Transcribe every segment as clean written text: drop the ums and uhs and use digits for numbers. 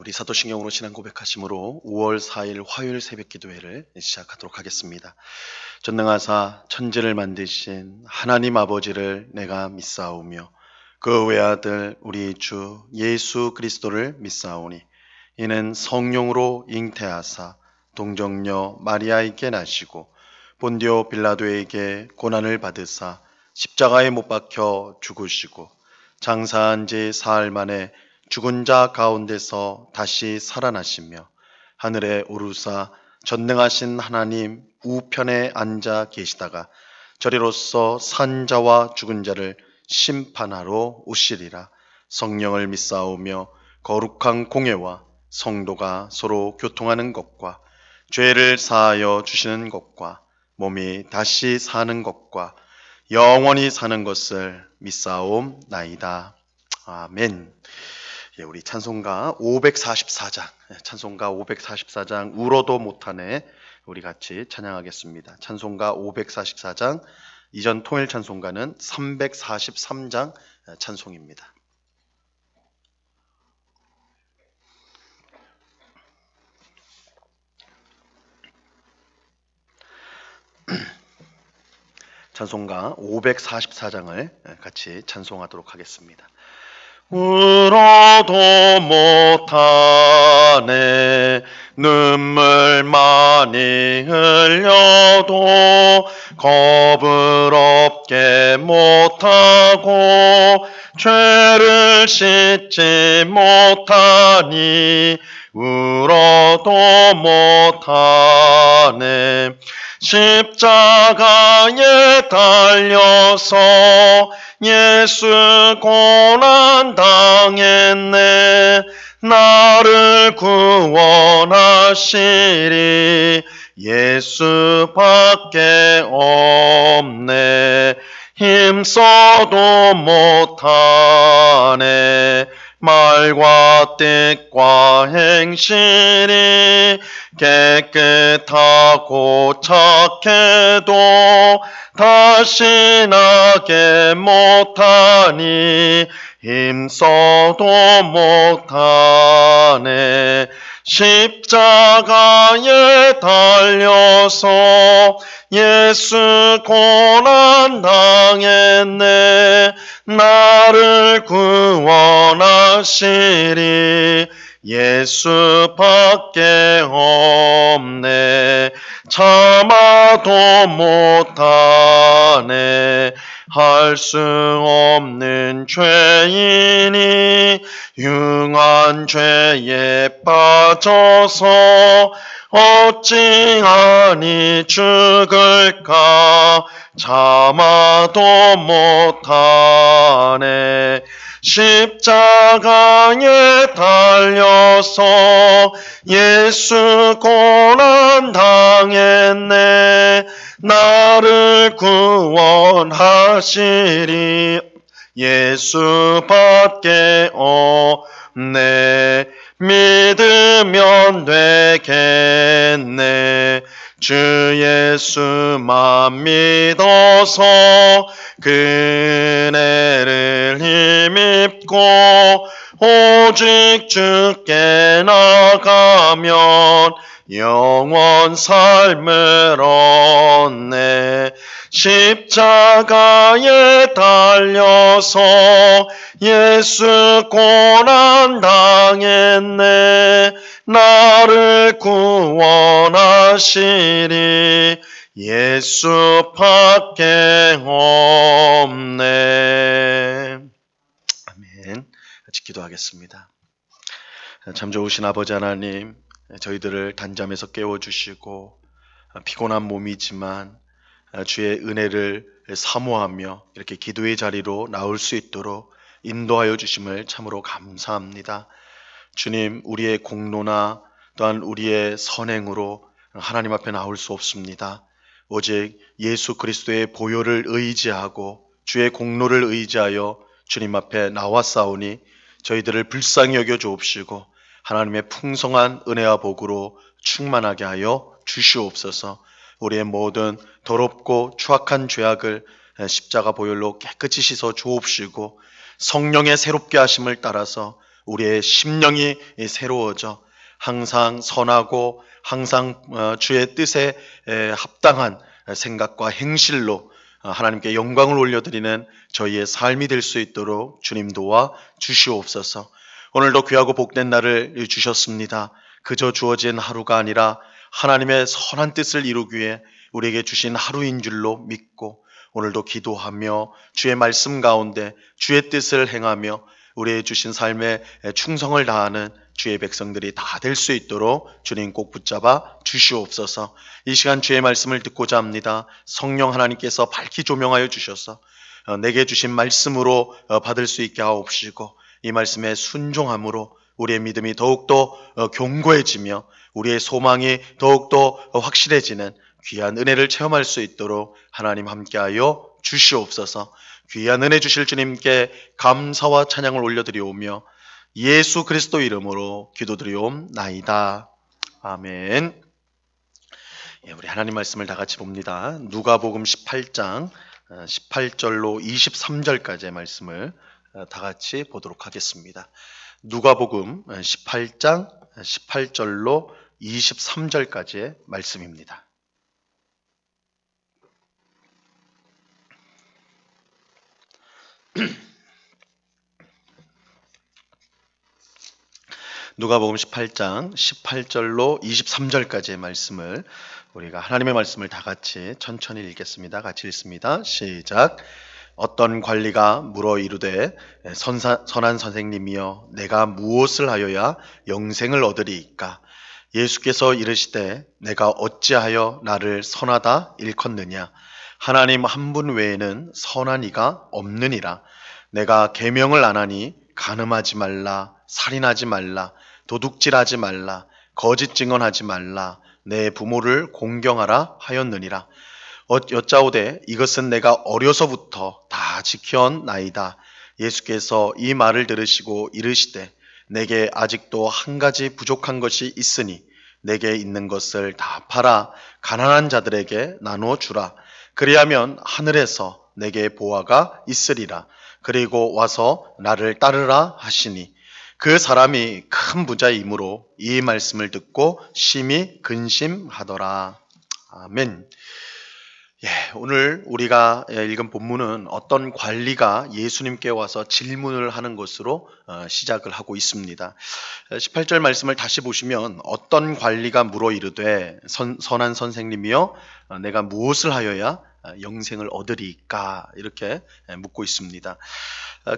우리 사도신경으로 신앙 고백하심으로 5월 4일 화요일 새벽 기도회를 시작하도록 하겠습니다. 전능하사 천지를 만드신 하나님 아버지를 내가 믿사오며 그 외아들 우리 주 예수 그리스도를 믿사오니 이는 성령으로 잉태하사 동정녀 마리아에게 나시고 본디오 빌라도에게 고난을 받으사 십자가에 못 박혀 죽으시고 장사한 지 사흘 만에 죽은 자 가운데서 다시 살아나시며 하늘에 오르사 전능하신 하나님 우편에 앉아 계시다가 저리로서 산 자와 죽은 자를 심판하러 오시리라. 성령을 믿사오며 거룩한 공예와 성도가 서로 교통하는 것과 죄를 사하여 주시는 것과 몸이 다시 사는 것과 영원히 사는 것을 믿사옵나이다. 아멘. 우리 찬송가 544장 울어도 못하네 우리 같이 찬양하겠습니다. 찬송가 544장, 이전 통일 찬송가는 343장 찬송입니다. 찬송가 544장을 같이 찬송하도록 하겠습니다. 울어도 못하네 눈물 많이 흘려도 겁을 없게 못하고 죄를 씻지 못하니 울어도 못하네. 십자가에 달려서 예수 고난 당했네. 나를 구원하시리 예수밖에 없네. 힘써도 못하네. 말과 뜻과 행실이 깨끗하고 착해도 다시 나게 못하니 힘써도 못하네. 십자가에 달려서 예수 고난 당했네. 나를 구원하시리 예수밖에 없네. 참아도 못하네. 할 수 없는 죄인이 흉한 죄에 빠져서 어찌하니 죽을까. 참아도 못하네. 십자가에 달려서 예수 고난 당했네. 나를 구원하시리 예수밖에 없네. 믿으면 되겠네. 주 예수만 믿어서 그네를 힘입고 오직 주께 나가면 영원 삶을 얻네. 십자가에 달려서 예수 고난 당했네. 나를 구원하시리 예수밖에 없네. 아멘. 같이 기도하겠습니다. 참 좋으신 아버지 하나님, 저희들을 단잠에서 깨워주시고 피곤한 몸이지만 주의 은혜를 사모하며 이렇게 기도의 자리로 나올 수 있도록 인도하여 주심을 참으로 감사합니다. 주님, 우리의 공로나 또한 우리의 선행으로 하나님 앞에 나올 수 없습니다. 오직 예수 그리스도의 보혈을 의지하고 주의 공로를 의지하여 주님 앞에 나왔사오니 저희들을 불쌍히 여겨 주옵시고 하나님의 풍성한 은혜와 복으로 충만하게 하여 주시옵소서. 우리의 모든 더럽고 추악한 죄악을 십자가 보혈로 깨끗이 씻어 주옵시고 성령의 새롭게 하심을 따라서 우리의 심령이 새로워져 항상 선하고 항상 주의 뜻에 합당한 생각과 행실로 하나님께 영광을 올려드리는 저희의 삶이 될 수 있도록 주님 도와 주시옵소서. 오늘도 귀하고 복된 날을 주셨습니다. 그저 주어진 하루가 아니라 하나님의 선한 뜻을 이루기 위해 우리에게 주신 하루인 줄로 믿고 오늘도 기도하며 주의 말씀 가운데 주의 뜻을 행하며 우리의 주신 삶에 충성을 다하는 주의 백성들이 다 될 수 있도록 주님 꼭 붙잡아 주시옵소서. 이 시간 주의 말씀을 듣고자 합니다. 성령 하나님께서 밝히 조명하여 주셔서 내게 주신 말씀으로 받을 수 있게 하옵시고 이 말씀에 순종함으로 우리의 믿음이 더욱더 견고해지며 우리의 소망이 더욱더 확실해지는 귀한 은혜를 체험할 수 있도록 하나님 함께하여 주시옵소서. 귀한 은혜 주실 주님께 감사와 찬양을 올려드리오며 예수 그리스도 이름으로 기도드리옵나이다. 아멘. 우리 하나님 말씀을 다 같이 봅니다. 누가복음 18장 18절로 23절까지의 말씀을 다 같이 보도록 하겠습니다. 누가복음 18장 18절로 23절까지의 말씀입니다. 누가복음 18장 18절로 23절까지의 말씀을 우리가 하나님의 말씀을 다 같이 천천히 읽겠습니다. 같이 읽습니다. 시작. 어떤 관리가 물어 이르되 선한 선생님이여 내가 무엇을 하여야 영생을 얻으리이까? 예수께서 이르시되 내가 어찌하여 나를 선하다 일컫느냐? 하나님 한 분 외에는 선한 이가 없느니라. 내가 계명을 안 하니 간음하지 말라, 살인하지 말라, 도둑질하지 말라, 거짓 증언하지 말라, 내 부모를 공경하라 하였느니라. 여짜오되 이것은 내가 어려서부터 다 지켜나이다. 예수께서 이 말을 들으시고 이르시되 내게 아직도 한 가지 부족한 것이 있으니 내게 있는 것을 다 팔아 가난한 자들에게 나누어 주라. 그리하면 하늘에서 내게 보화가 있으리라. 그리고 와서 나를 따르라 하시니 그 사람이 큰 부자이므로 이 말씀을 듣고 심히 근심하더라. 아멘. 오늘 우리가 읽은 본문은 어떤 관리가 예수님께 와서 질문을 하는 것으로 시작을 하고 있습니다. 18절 말씀을 다시 보시면 어떤 관리가 물어 이르되 선한 선생님이여 내가 무엇을 하여야 영생을 얻으리까? 이렇게 묻고 있습니다.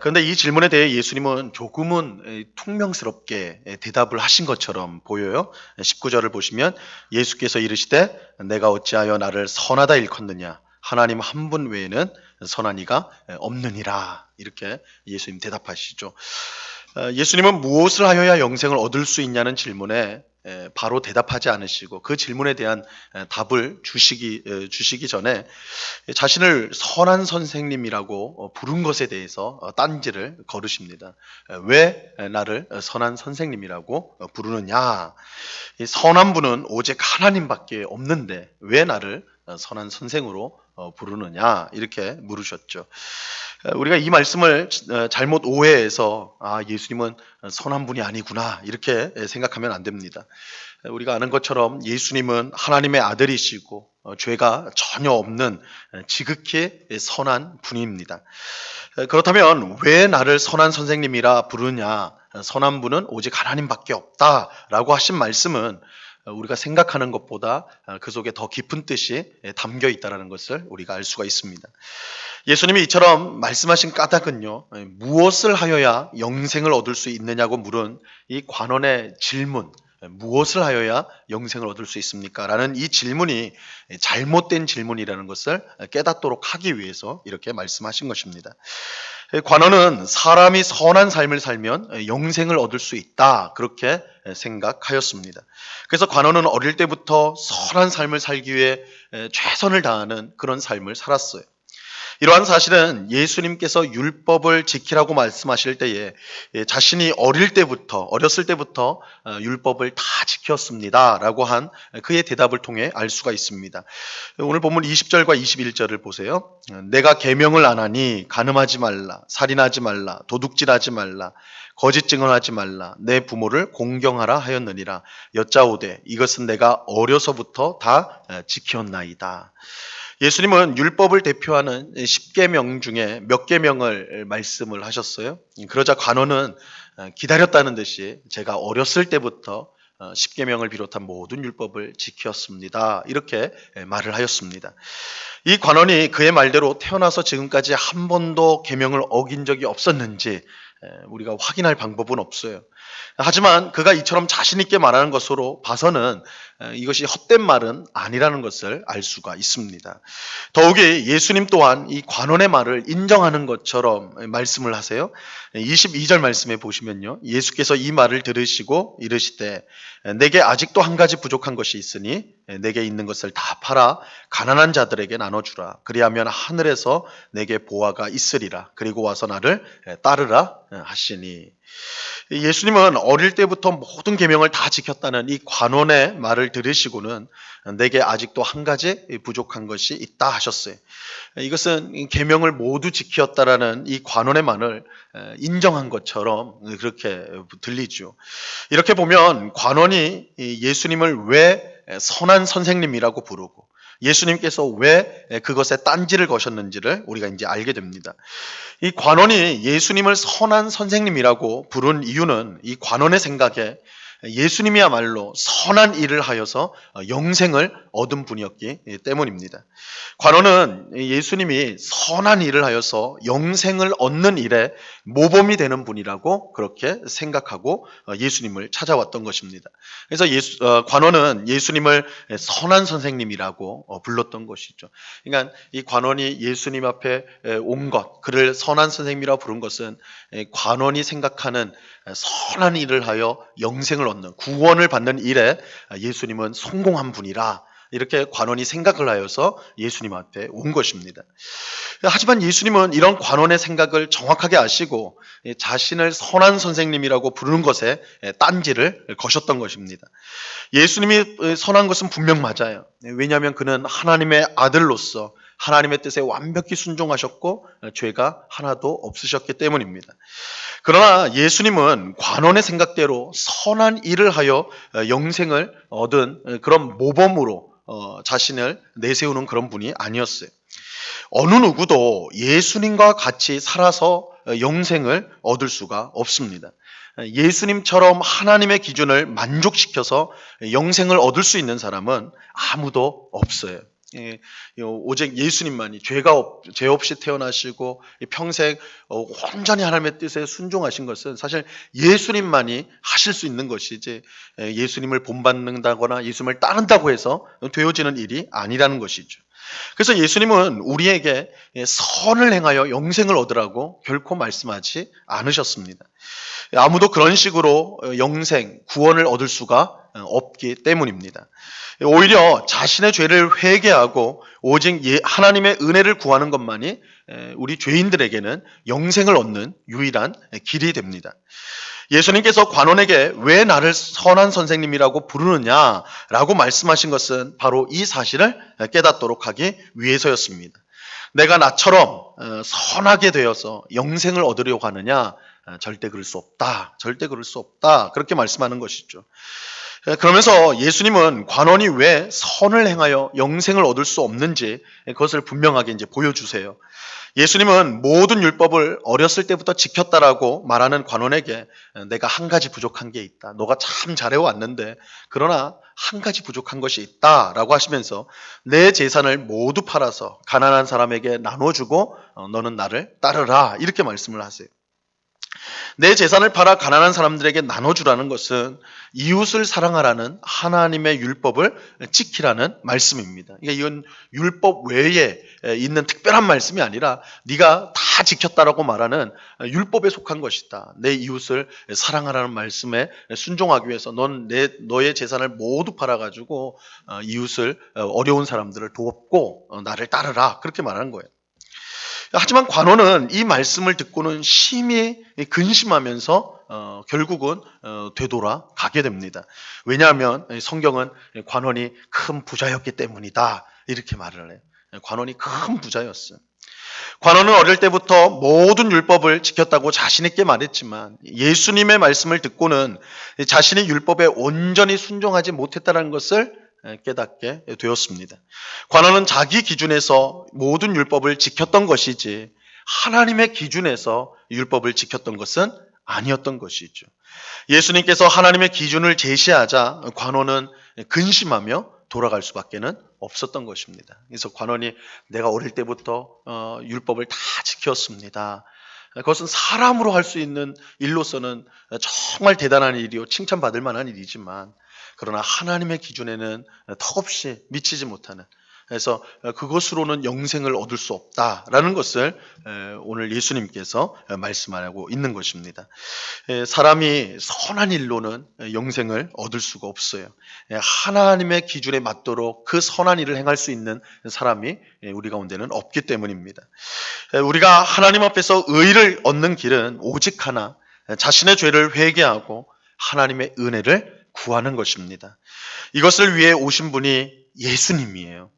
그런데 이 질문에 대해 예수님은 조금은 퉁명스럽게 대답을 하신 것처럼 보여요. 19절을 보시면 예수께서 이르시되 내가 어찌하여 나를 선하다 일컫느냐? 하나님 한 분 외에는 선한 이가 없느니라. 이렇게 예수님 대답하시죠. 예수님은 무엇을 하여야 영생을 얻을 수 있냐는 질문에 바로 대답하지 않으시고 그 질문에 대한 답을 주시기 전에 자신을 선한 선생님이라고 부른 것에 대해서 딴지를 거르십니다. 왜 나를 선한 선생님이라고 부르느냐? 선한 분은 오직 하나님밖에 없는데 왜 나를 선한 선생으로 부르느냐? 이렇게 물으셨죠. 우리가 이 말씀을 잘못 오해해서 예수님은 선한 분이 아니구나 이렇게 생각하면 안 됩니다. 우리가 아는 것처럼 예수님은 하나님의 아들이시고 죄가 전혀 없는 지극히 선한 분입니다. 그렇다면 왜 나를 선한 선생님이라 부르냐? 선한 분은 오직 하나님밖에 없다라고 하신 말씀은 우리가 생각하는 것보다 그 속에 더 깊은 뜻이 담겨 있다는 것을 우리가 알 수가 있습니다. 예수님이 이처럼 말씀하신 까닭은요, 무엇을 하여야 영생을 얻을 수 있느냐고 물은 이 관원의 질문, 무엇을 하여야 영생을 얻을 수 있습니까? 라는 이 질문이 잘못된 질문이라는 것을 깨닫도록 하기 위해서 이렇게 말씀하신 것입니다. 관원은 사람이 선한 삶을 살면 영생을 얻을 수 있다 그렇게 생각하였습니다. 그래서 관원은 어릴 때부터 선한 삶을 살기 위해 최선을 다하는 그런 삶을 살았어요. 이러한 사실은 예수님께서 율법을 지키라고 말씀하실 때에 자신이 어렸을 때부터 율법을 다 지켰습니다라고 한 그의 대답을 통해 알 수가 있습니다. 오늘 본문 20절과 21절을 보세요. 내가 계명을 안 하니 간음하지 말라, 살인하지 말라, 도둑질하지 말라, 거짓 증언하지 말라, 내 부모를 공경하라 하였느니라. 여짜오되 이것은 내가 어려서부터 다 지켰나이다. 예수님은 율법을 대표하는 10계명 중에 몇 계명을 말씀을 하셨어요. 그러자 관원은 기다렸다는 듯이 제가 어렸을 때부터 10계명을 비롯한 모든 율법을 지켰습니다. 이렇게 말을 하였습니다. 이 관원이 그의 말대로 태어나서 지금까지 한 번도 계명을 어긴 적이 없었는지 우리가 확인할 방법은 없어요. 하지만 그가 이처럼 자신 있게 말하는 것으로 봐서는 이것이 헛된 말은 아니라는 것을 알 수가 있습니다. 더욱이 예수님 또한 이 관원의 말을 인정하는 것처럼 말씀을 하세요. 22절 말씀에 보시면요. 예수께서 이 말을 들으시고 이르시되 내게 아직도 한 가지 부족한 것이 있으니 내게 있는 것을 다 팔아 가난한 자들에게 나눠주라. 그리하면 하늘에서 내게 보화가 있으리라. 그리고 와서 나를 따르라 하시니. 예수님은 어릴 때부터 모든 계명을 다 지켰다는 이 관원의 말을 들으시고는 내게 아직도 한 가지 부족한 것이 있다 하셨어요. 이것은 계명을 모두 지켰다라는 이 관원의 말을 인정한 것처럼 그렇게 들리죠. 이렇게 보면 관원이 예수님을 왜 선한 선생님이라고 부르고 예수님께서 왜 그것에 딴지를 거셨는지를 우리가 이제 알게 됩니다. 이 관원이 예수님을 선한 선생님이라고 부른 이유는 이 관원의 생각에 예수님이야말로 선한 일을 하여서 영생을 얻은 분이었기 때문입니다. 관원은 예수님이 선한 일을 하여서 영생을 얻는 일에 모범이 되는 분이라고 그렇게 생각하고 예수님을 찾아왔던 것입니다. 그래서 관원은 예수님을 선한 선생님이라고 불렀던 것이죠. 그러니까 이 관원이 예수님 앞에 온 것, 그를 선한 선생님이라고 부른 것은 관원이 생각하는 선한 일을 하여 영생을 얻는 구원을 받는 일에 예수님은 성공한 분이라 이렇게 관원이 생각을 하여서 예수님 앞에 온 것입니다. 하지만 예수님은 이런 관원의 생각을 정확하게 아시고 자신을 선한 선생님이라고 부르는 것에 딴지를 거셨던 것입니다. 예수님이 선한 것은 분명 맞아요. 왜냐하면 그는 하나님의 아들로서 하나님의 뜻에 완벽히 순종하셨고 죄가 하나도 없으셨기 때문입니다. 그러나 예수님은 관원의 생각대로 선한 일을 하여 영생을 얻은 그런 모범으로 자신을 내세우는 그런 분이 아니었어요. 어느 누구도 예수님과 같이 살아서 영생을 얻을 수가 없습니다. 예수님처럼 하나님의 기준을 만족시켜서 영생을 얻을 수 있는 사람은 아무도 없어요. 오직 예수님만이 죄 없이 태어나시고 평생 온전히 하나님의 뜻에 순종하신 것은 사실 예수님만이 하실 수 있는 것이지 예수님을 본받는다거나 예수님을 따른다고 해서 되어지는 일이 아니라는 것이죠. 그래서 예수님은 우리에게 선을 행하여 영생을 얻으라고 결코 말씀하지 않으셨습니다. 아무도 그런 식으로 영생, 구원을 얻을 수가 없기 때문입니다. 오히려 자신의 죄를 회개하고 오직 하나님의 은혜를 구하는 것만이 우리 죄인들에게는 영생을 얻는 유일한 길이 됩니다. 예수님께서 관원에게 왜 나를 선한 선생님이라고 부르느냐라고 말씀하신 것은 바로 이 사실을 깨닫도록 하기 위해서였습니다. 내가 나처럼 선하게 되어서 영생을 얻으려고 하느냐? 절대 그럴 수 없다. 절대 그럴 수 없다. 그렇게 말씀하는 것이죠. 그러면서 예수님은 관원이 왜 선을 행하여 영생을 얻을 수 없는지 그것을 분명하게 이제 보여주세요. 예수님은 모든 율법을 어렸을 때부터 지켰다라고 말하는 관원에게 내가 한 가지 부족한 게 있다. 너가 참 잘해왔는데 그러나 한 가지 부족한 것이 있다라고 하시면서 내 재산을 모두 팔아서 가난한 사람에게 나눠주고 너는 나를 따르라 이렇게 말씀을 하세요. 내 재산을 팔아 가난한 사람들에게 나눠주라는 것은 이웃을 사랑하라는 하나님의 율법을 지키라는 말씀입니다. 그러니까 이건 율법 외에 있는 특별한 말씀이 아니라 네가 다 지켰다라고 말하는 율법에 속한 것이다. 내 이웃을 사랑하라는 말씀에 순종하기 위해서 너의 재산을 모두 팔아가지고 이웃을 어려운 사람들을 돕고 나를 따르라 그렇게 말하는 거예요. 하지만 관원은 이 말씀을 듣고는 심히 근심하면서 결국은 되돌아 가게 됩니다. 왜냐하면 성경은 관원이 큰 부자였기 때문이다 이렇게 말을 해요. 관원이 큰 부자였어요. 관원은 어릴 때부터 모든 율법을 지켰다고 자신 있게 말했지만 예수님의 말씀을 듣고는 자신이 율법에 온전히 순종하지 못했다는 것을 깨닫게 되었습니다. 관원은 자기 기준에서 모든 율법을 지켰던 것이지 하나님의 기준에서 율법을 지켰던 것은 아니었던 것이죠. 예수님께서 하나님의 기준을 제시하자 관원은 근심하며 돌아갈 수밖에 없었던 것입니다. 그래서 관원이 내가 어릴 때부터 율법을 다 지켰습니다. 그것은 사람으로 할 수 있는 일로서는 정말 대단한 일이요 칭찬받을 만한 일이지만 그러나 하나님의 기준에는 턱없이 미치지 못하는, 그래서 그것으로는 영생을 얻을 수 없다라는 것을 오늘 예수님께서 말씀하고 있는 것입니다. 사람이 선한 일로는 영생을 얻을 수가 없어요. 하나님의 기준에 맞도록 그 선한 일을 행할 수 있는 사람이 우리 가운데는 없기 때문입니다. 우리가 하나님 앞에서 의를 얻는 길은 오직 하나, 자신의 죄를 회개하고 하나님의 은혜를 구하는 것입니다. 이것을 위해 오신 분이 예수님이에요.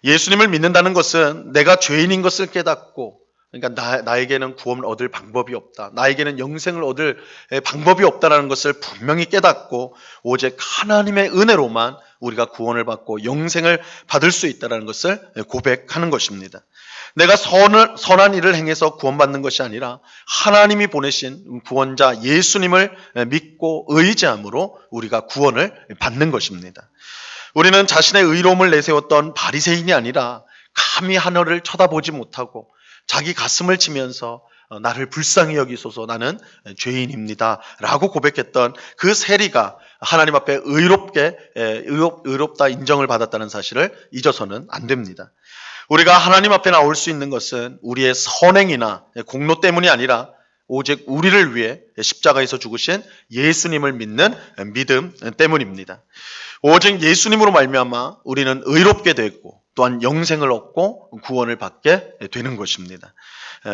예수님을 믿는다는 것은 내가 죄인인 것을 깨닫고, 그러니까 나에게는 구원을 얻을 방법이 없다, 나에게는 영생을 얻을 방법이 없다는 것을 분명히 깨닫고 오직 하나님의 은혜로만 우리가 구원을 받고 영생을 받을 수 있다는 것을 고백하는 것입니다. 내가 선한 일을 행해서 구원받는 것이 아니라 하나님이 보내신 구원자 예수님을 믿고 의지함으로 우리가 구원을 받는 것입니다. 우리는 자신의 의로움을 내세웠던 바리새인이 아니라 감히 하늘을 쳐다보지 못하고 자기 가슴을 치면서 나를 불쌍히 여기소서 나는 죄인입니다 라고 고백했던 그 세리가 하나님 앞에 의롭다 인정을 받았다는 사실을 잊어서는 안 됩니다. 우리가 하나님 앞에 나올 수 있는 것은 우리의 선행이나 공로 때문이 아니라 오직 우리를 위해 십자가에서 죽으신 예수님을 믿는 믿음 때문입니다. 오직 예수님으로 말미암아 우리는 의롭게 되고 또한 영생을 얻고 구원을 받게 되는 것입니다.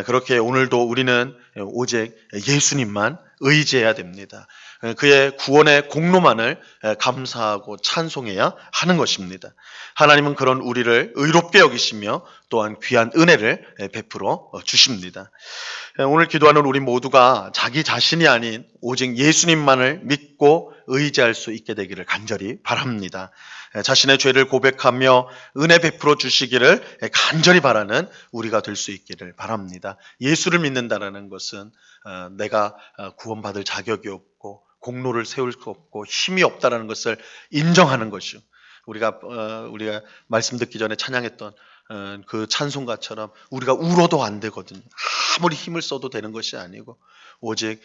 그렇게 오늘도 우리는 오직 예수님만 의지해야 됩니다. 그의 구원의 공로만을 감사하고 찬송해야 하는 것입니다. 하나님은 그런 우리를 의롭게 여기시며 또한 귀한 은혜를 베풀어 주십니다. 오늘 기도하는 우리 모두가 자기 자신이 아닌 오직 예수님만을 믿고 의지할 수 있게 되기를 간절히 바랍니다. 자신의 죄를 고백하며 은혜 베풀어 주시기를 간절히 바라는 우리가 될 수 있기를 바랍니다. 예수를 믿는다는 것은 내가 구원받을 자격이 없고 공로를 세울 수 없고 힘이 없다는 것을 인정하는 것이요. 우리가 말씀 듣기 전에 찬양했던 그 찬송가처럼 우리가 울어도 안 되거든요. 아무리 힘을 써도 되는 것이 아니고 오직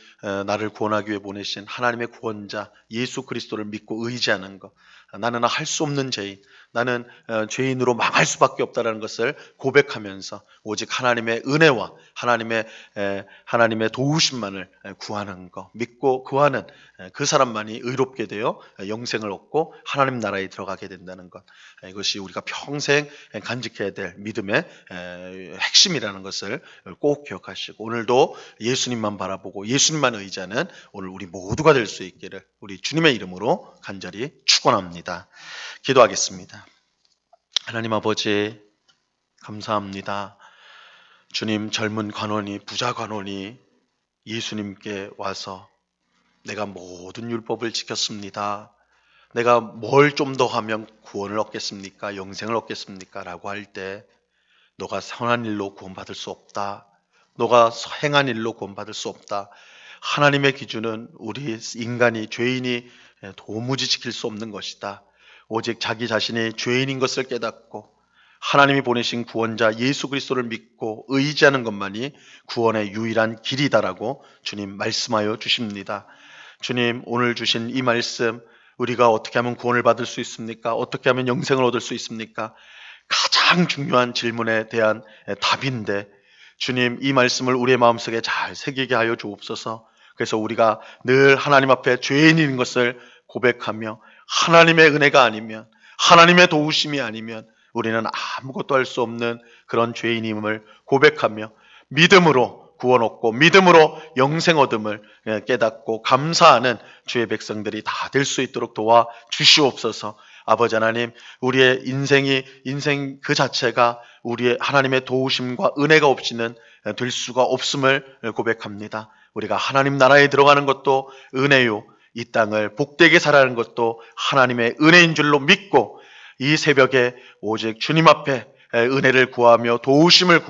나를 구원하기 위해 보내신 하나님의 구원자 예수 그리스도를 믿고 의지하는 것. 나는 할 수 없는 죄인, 나는 죄인으로 망할 수밖에 없다는 것을 고백하면서 오직 하나님의 은혜와 하나님의 도우심만을 구하는 것, 믿고 구하는 그 사람만이 의롭게 되어 영생을 얻고 하나님 나라에 들어가게 된다는 것. 이것이 우리가 평생 간직해야 될 믿음의 핵심이라는 것을 꼭 기억하시고 오늘도 예수님만 바라보고 예수님만 의지하는 오늘 우리 모두가 될 수 있기를 우리 주님의 이름으로 간절히 축원합니다. 기도하겠습니다. 하나님 아버지 감사합니다. 주님, 젊은 관원이, 부자 관원이 예수님께 와서 내가 모든 율법을 지켰습니다. 내가 뭘 좀 더 하면 구원을 얻겠습니까? 영생을 얻겠습니까? 라고 할 때 너가 선한 일로 구원받을 수 없다. 너가 행한 일로 구원받을 수 없다. 하나님의 기준은 우리 인간이, 죄인이 도무지 지킬 수 없는 것이다. 오직 자기 자신이 죄인인 것을 깨닫고 하나님이 보내신 구원자 예수 그리스도를 믿고 의지하는 것만이 구원의 유일한 길이다라고 주님 말씀하여 주십니다. 주님, 오늘 주신 이 말씀, 우리가 어떻게 하면 구원을 받을 수 있습니까? 어떻게 하면 영생을 얻을 수 있습니까? 가장 중요한 질문에 대한 답인데 주님, 이 말씀을 우리의 마음속에 잘 새기게 하여 주옵소서. 그래서 우리가 늘 하나님 앞에 죄인인 것을 고백하며 하나님의 은혜가 아니면, 하나님의 도우심이 아니면 우리는 아무것도 할 수 없는 그런 죄인임을 고백하며 믿음으로 구원 얻고 믿음으로 영생 얻음을 깨닫고 감사하는 주의 백성들이 다 될 수 있도록 도와 주시옵소서. 아버지 하나님, 우리의 인생 그 자체가 우리의 하나님의 도우심과 은혜가 없이는 될 수가 없음을 고백합니다. 우리가 하나님 나라에 들어가는 것도 은혜요, 이 땅을 복되게 살아가는 것도 하나님의 은혜인 줄로 믿고 이 새벽에 오직 주님 앞에 은혜를 구하며 도우심을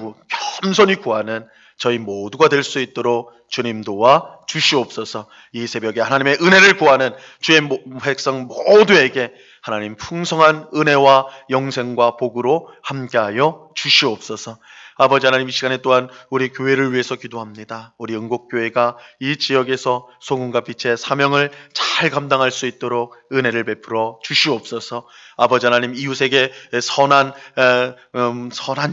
겸손히 구하는 저희 모두가 될 수 있도록 주님 도와 주시옵소서. 이 새벽에 하나님의 은혜를 구하는 주의 백성 모두에게 하나님 풍성한 은혜와 영생과 복으로 함께하여 주시옵소서. 아버지 하나님, 이 시간에 또한 우리 교회를 위해서 기도합니다. 우리 응곡교회가 이 지역에서 소금과 빛의 사명을 잘 감당할 수 있도록 은혜를 베풀어 주시옵소서. 아버지 하나님, 이웃에게 선한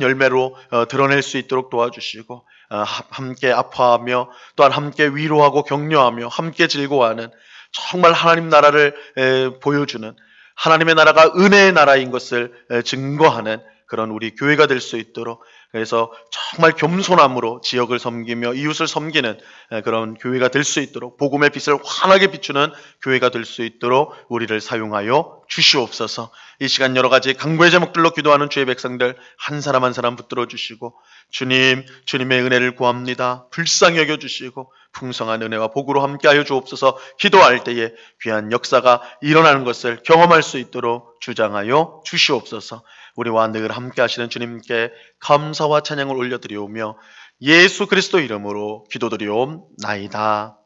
열매로 드러낼 수 있도록 도와주시고 함께 아파하며 또한 함께 위로하고 격려하며 함께 즐거워하는 정말 하나님 나라를 보여주는, 하나님의 나라가 은혜의 나라인 것을 증거하는 그런 우리 교회가 될 수 있도록, 그래서 정말 겸손함으로 지역을 섬기며 이웃을 섬기는 그런 교회가 될 수 있도록, 복음의 빛을 환하게 비추는 교회가 될 수 있도록 우리를 사용하여 주시옵소서. 이 시간 여러 가지 간구의 제목들로 기도하는 주의 백성들 한 사람 한 사람 붙들어 주시고, 주님의 은혜를 구합니다. 불쌍히 여겨주시고 풍성한 은혜와 복으로 함께하여 주옵소서. 기도할 때에 귀한 역사가 일어나는 것을 경험할 수 있도록 주장하여 주시옵소서. 우리와 늘 함께하시는 주님께 감사와 찬양을 올려드리오며 예수 그리스도 이름으로 기도드리옵나이다.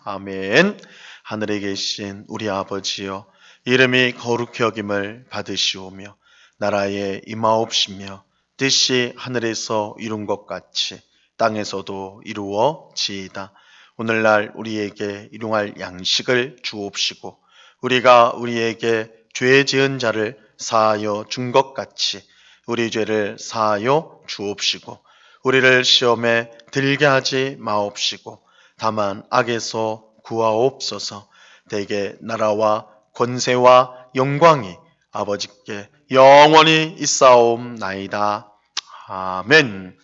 아멘. 하늘에 계신 우리 아버지여, 이름이 거룩히 여김을 받으시오며 나라에 임하옵시며 뜻이 하늘에서 이룬 것 같이 땅에서도 이루어지이다. 오늘날 우리에게 일용할 양식을 주옵시고 우리가 우리에게 죄 지은 자를 사하여 준 것 같이 우리 죄를 사하여 주옵시고 우리를 시험에 들게 하지 마옵시고 다만 악에서 구하옵소서. 대개 나라와 권세와 영광이 아버지께 영원히 있사옵나이다. 아멘.